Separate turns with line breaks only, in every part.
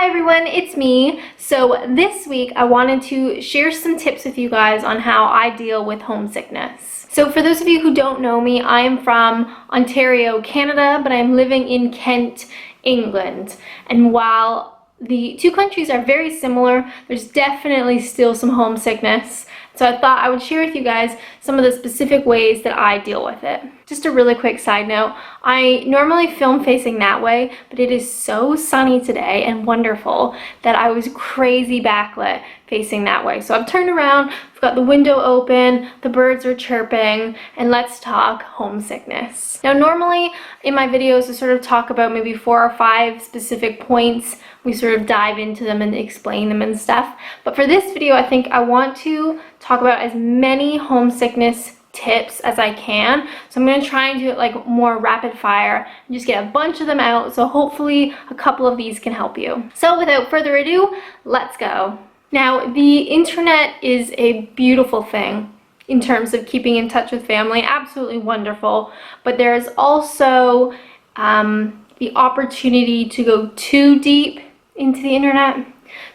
Hi everyone, it's me. So this week I wanted to share some tips with you guys on how I deal with homesickness. So for those of you who don't know me, I am from Ontario, Canada, but I'm living in Kent, England. And while the two countries are very similar, there's definitely still some homesickness. So I thought I would share with you guys some of the specific ways that I deal with it. Just a really quick side note, I normally film facing that way, but it is so sunny today and wonderful that I was crazy backlit facing that way. So I've turned around, I've got the window open, the birds are chirping, and let's talk homesickness. Now normally in my videos I sort of talk about maybe 4 or 5 specific points. We sort of dive into them and explain them and stuff. But for this video, I think I want to talk about as many homesickness tips as I can. So I'm going to try and do it like more rapid fire and just get a bunch of them out. So hopefully a couple of these can help you. So without further ado, let's go. Now, the internet is a beautiful thing in terms of keeping in touch with family, absolutely wonderful. But there's also the opportunity to go too deep into the internet.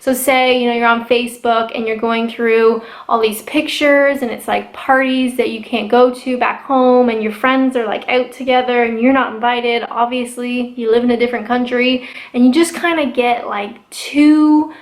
So say, you're on Facebook and you're going through all these pictures and it's like parties that you can't go to back home and your friends are like out together and you're not invited. Obviously, you live in a different country and you just kind of get like too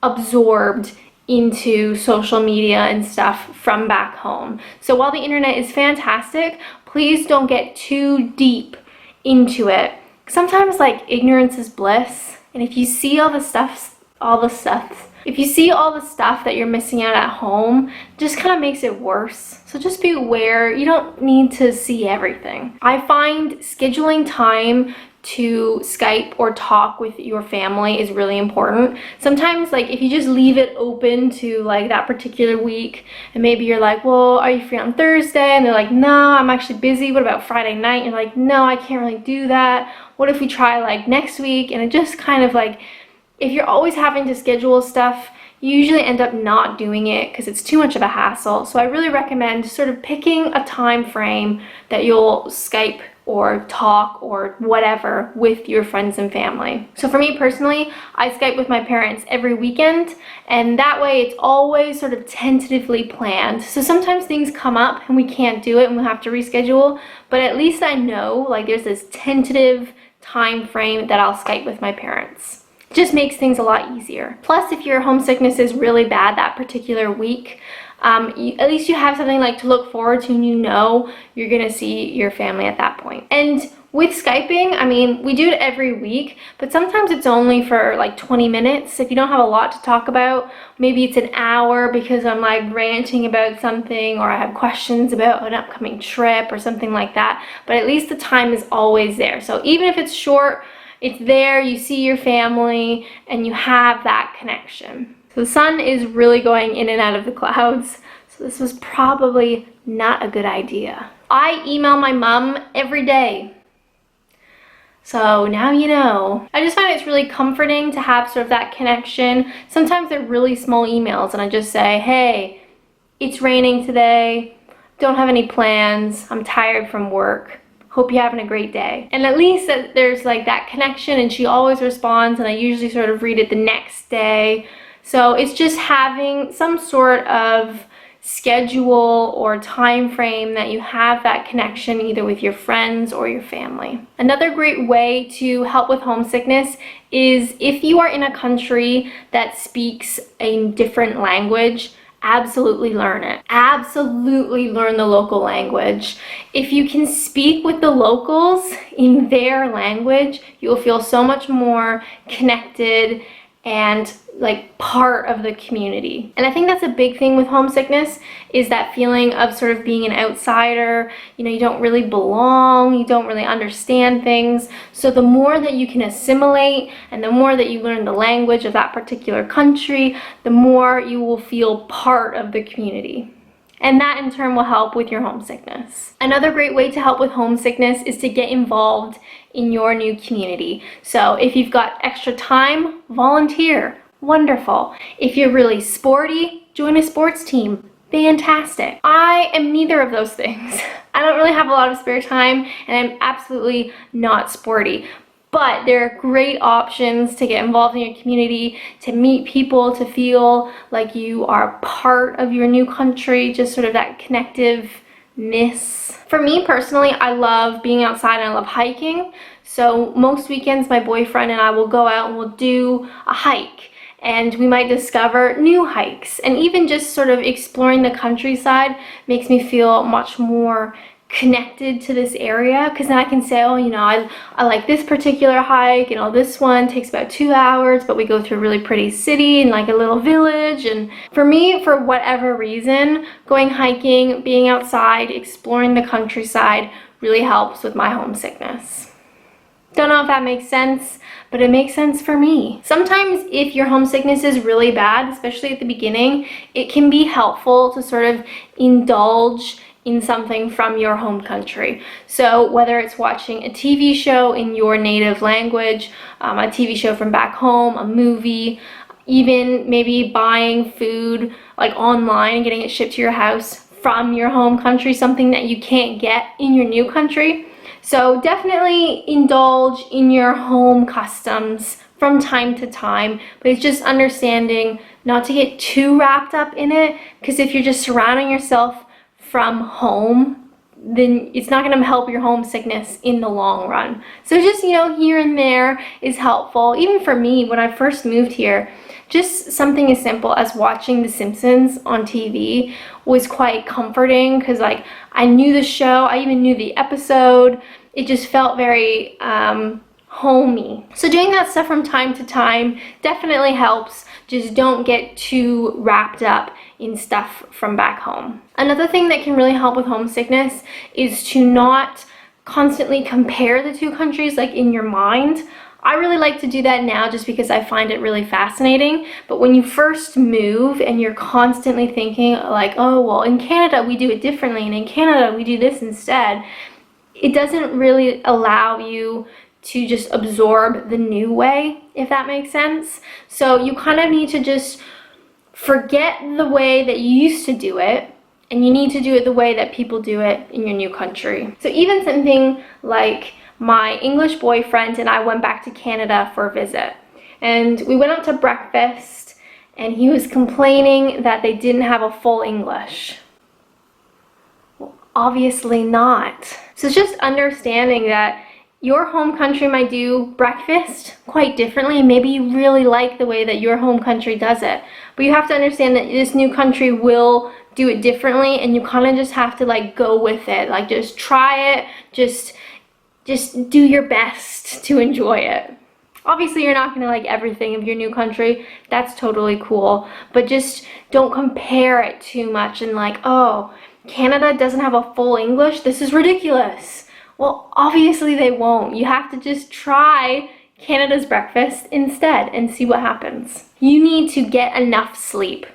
absorbed into social media and stuff from back home. So while the internet is fantastic, please don't get too deep into it. Sometimes like ignorance is bliss. And if you see all the stuff that you're missing out at home, just kind of makes it worse. So just be aware, you don't need to see everything. I find scheduling time to Skype or talk with your family is really important. Sometimes like if you just leave it open to like that particular week and maybe you're like, well, are you free on Thursday? And they're like, no, I'm actually busy. What about Friday night? And you're like, no, I can't really do that. What if we try like next week? And it just kind of like, if you're always having to schedule stuff, you usually end up not doing it because it's too much of a hassle. So I really recommend sort of picking a time frame that you'll Skype or talk or whatever with your friends and family. So for me personally, I Skype with my parents every weekend, and that way it's always sort of tentatively planned. So sometimes things come up and we can't do it and we'll have to reschedule, but at least I know like there's this tentative time frame that I'll Skype with my parents. It just makes things a lot easier. Plus, if your homesickness is really bad that particular week, at least you have something like to look forward to and you're gonna see your family at that point. And with Skyping, I mean, we do it every week, but sometimes it's only for like 20 minutes. If you don't have a lot to talk about, maybe it's an hour because I'm like ranting about something or I have questions about an upcoming trip or something like that. But at least the time is always there. So even if it's short, it's there, you see your family, and you have that connection. So the sun is really going in and out of the clouds, so this was probably not a good idea. I email my mom every day. So now you know. I just find it's really comforting to have sort of that connection. Sometimes they're really small emails and I just say, hey, it's raining today, don't have any plans, I'm tired from work. Hope you're having a great day. And at least there's like that connection and she always responds and I usually sort of read it the next day. So it's just having some sort of schedule or time frame that you have that connection either with your friends or your family. Another great way to help with homesickness is if you are in a country that speaks a different language, absolutely learn it. Absolutely learn the local language. If you can speak with the locals in their language, you will feel so much more connected and like part of the community. And I think that's a big thing with homesickness is that feeling of sort of being an outsider. You don't really belong, you don't really understand things. So the more that you can assimilate and the more that you learn the language of that particular country, the more you will feel part of the community. And that in turn will help with your homesickness. Another great way to help with homesickness is to get involved in your new community. So if you've got extra time, volunteer. Wonderful. If you're really sporty, join a sports team. Fantastic. I am neither of those things. I don't really have a lot of spare time and I'm absolutely not sporty. But there are great options to get involved in your community, to meet people, to feel like you are part of your new country, just sort of that connectiveness. For me personally, I love being outside and I love hiking. So most weekends, my boyfriend and I will go out and we'll do a hike. And we might discover new hikes. And even just sort of exploring the countryside makes me feel much more connected to this area, because then I can say, oh, you know, I like this particular hike, and this one takes about 2 hours, but we go through a really pretty city and like a little village. And for me, for whatever reason, going hiking, being outside, exploring the countryside really helps with my homesickness. Don't know if that makes sense, but it makes sense for me. Sometimes if your homesickness is really bad, especially at the beginning, it can be helpful to sort of indulge in something from your home country. So whether it's watching a TV show in your native language, a TV show from back home, a movie, even maybe buying food like online and getting it shipped to your house from your home country, something that you can't get in your new country. So definitely indulge in your home customs from time to time, but it's just understanding not to get too wrapped up in it, because if you're just surrounding yourself from home, then it's not going to help your homesickness in the long run. So just, here and there is helpful. Even for me, when I first moved here, just something as simple as watching The Simpsons on TV was quite comforting, because like I knew the show, I even knew the episode. It just felt very homey. So doing that stuff from time to time definitely helps. Just don't get too wrapped up in stuff from back home. Another thing that can really help with homesickness is to not constantly compare the two countries like in your mind. I really like to do that now just because I find it really fascinating. But when you first move and you're constantly thinking like, oh, well, in Canada we do it differently, and in Canada we do this instead, it doesn't really allow you to just absorb the new way, if that makes sense. So you kind of need to just forget the way that you used to do it, and you need to do it the way that people do it in your new country. So even something like my English boyfriend and I went back to Canada for a visit, and we went out to breakfast, and he was complaining that they didn't have a full English. Well, obviously not. So it's just understanding that your home country might do breakfast quite differently. Maybe you really like the way that your home country does it, but you have to understand that this new country will do it differently, and you kind of just have to like go with it. Like just try it, just do your best to enjoy it. Obviously you're not going to like everything of your new country. That's totally cool, but just don't compare it too much and like, oh, Canada doesn't have a full English, this is ridiculous. Well, obviously they won't. You have to just try Canada's breakfast instead and see what happens. You need to get enough sleep.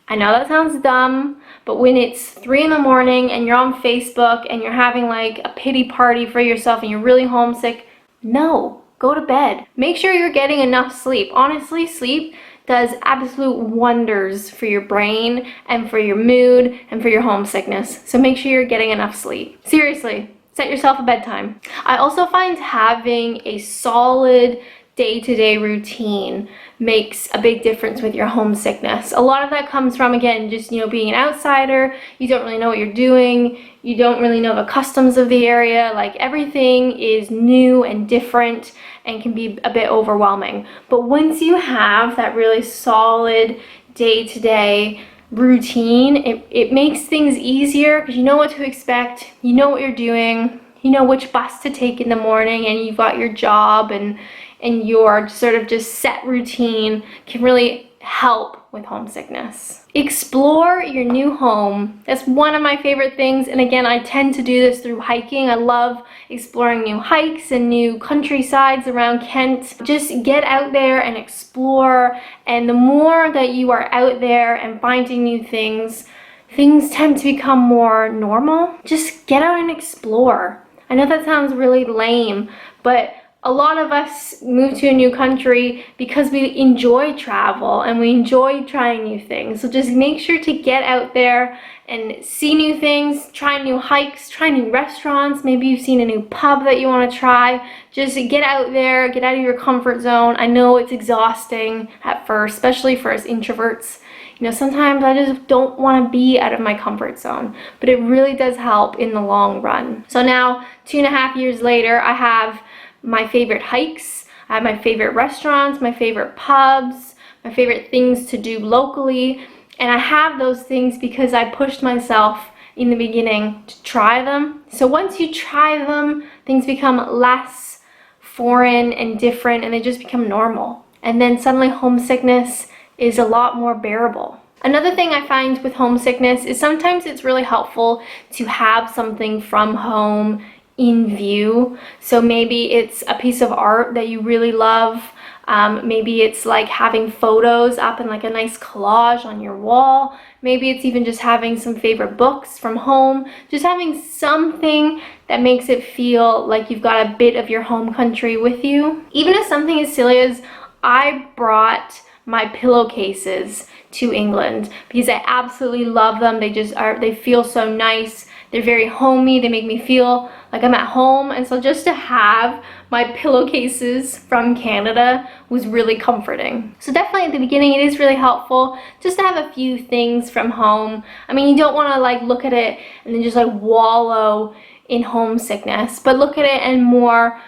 I know that sounds dumb, but when it's 3 in the morning and you're on Facebook and you're having like a pity party for yourself and you're really homesick, no, go to bed. Make sure you're getting enough sleep. Honestly, sleep does absolute wonders for your brain and for your mood and for your homesickness. So make sure you're getting enough sleep. Seriously. Set yourself a bedtime. I also find having a solid day-to-day routine makes a big difference with your homesickness. A lot of that comes from, again, just being an outsider. You don't really know what you're doing. You don't really know the customs of the area. Like everything is new and different and can be a bit overwhelming. But once you have that really solid day-to-day routine, it makes things easier, because you know what to expect, you know what you're doing, you know which bus to take in the morning, and you've got your job, and your sort of just set routine can really help with homesickness. Explore your new home. That's one of my favorite things, and again, I tend to do this through hiking. I love exploring new hikes and new countrysides around Kent. Just get out there and explore, and the more that you are out there and finding new things, things tend to become more normal. Just get out and explore. I know that sounds really lame, but A lot of us move to a new country because we enjoy travel and we enjoy trying new things. So just make sure to get out there and see new things, try new hikes, try new restaurants. Maybe you've seen a new pub that you want to try. Just get out there, get out of your comfort zone. I know it's exhausting at first, especially for us introverts. You know, sometimes I just don't want to be out of my comfort zone, but it really does help in the long run. So now, 2.5 years later, I have my favorite hikes, I have my favorite restaurants, my favorite pubs, my favorite things to do locally, and I have those things because I pushed myself in the beginning to try them. So once you try them, things become less foreign and different, and they just become normal. And then suddenly homesickness is a lot more bearable. Another thing I find with homesickness is sometimes it's really helpful to have something from home in view. So maybe it's a piece of art that you really love. Maybe it's like having photos up in like a nice collage on your wall. Maybe it's even just having some favorite books from home. Just having something that makes it feel like you've got a bit of your home country with you. Even if something as silly as I brought my pillowcases to England because I absolutely love them. They feel so nice. They're very homey. They make me feel like I'm at home. And so just to have my pillowcases from Canada was really comforting. So definitely at the beginning, it is really helpful just to have a few things from home. I mean, you don't want to like look at it and then just like wallow in homesickness, but look at it and more,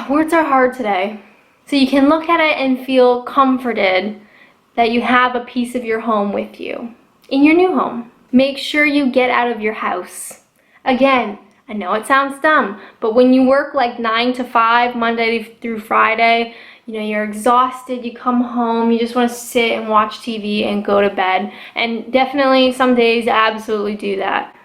words are hard today. So you can look at it and feel comforted that you have a piece of your home with you in your new home. Make sure you get out of your house. Again, I know it sounds dumb, but when you work like 9 to 5, Monday through Friday, you know, you're exhausted, you come home, you just want to sit and watch TV and go to bed. And definitely some days absolutely do that.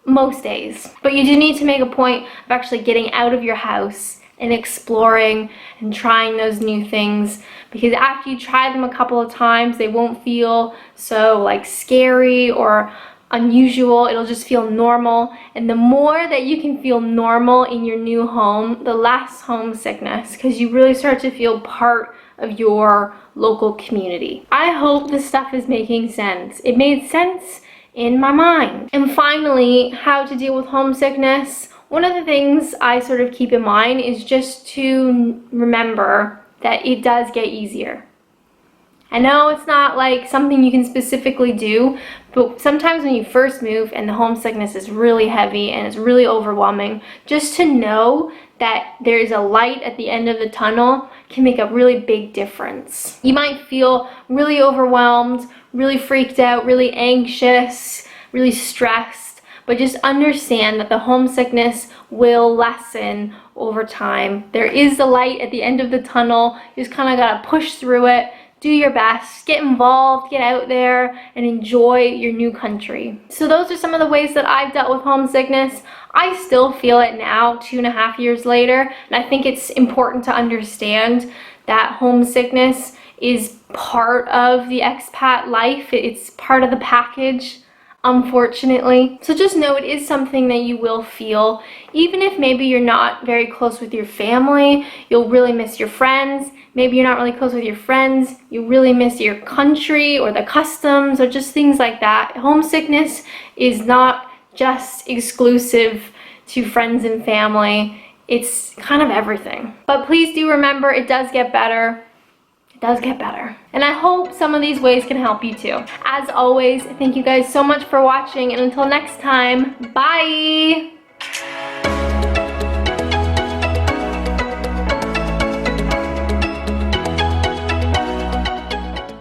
Most days. But you do need to make a point of actually getting out of your house and exploring and trying those new things, because after you try them a couple of times, they won't feel so like scary or unusual. It'll just feel normal, and the more that you can feel normal in your new home, the less homesickness, because you really start to feel part of your local community. I hope this stuff is making sense. It made sense in my mind. And finally, how to deal with homesickness. One of the things I sort of keep in mind is just to remember that it does get easier. I know it's not like something you can specifically do, but sometimes when you first move and the homesickness is really heavy and it's really overwhelming, just to know that there is a light at the end of the tunnel can make a really big difference. You might feel really overwhelmed, really freaked out, really anxious, really stressed, but just understand that the homesickness will lessen over time. There is a light at the end of the tunnel. You just kind of gotta push through it, do your best, get involved, get out there, and enjoy your new country. So those are some of the ways that I've dealt with homesickness. I still feel it now, 2.5 years later, and I think it's important to understand that homesickness is part of the expat life. It's part of the package, unfortunately. So just know it is something that you will feel. Even if maybe you're not very close with your family, you'll really miss your friends. Maybe you're not really close with your friends, you really miss your country or the customs or just things like that. Homesickness is not just exclusive to friends and family. It's kind of everything. But please do remember, it does get better. It does get better. And I hope some of these ways can help you too. As always, thank you guys so much for watching, and until next time, bye!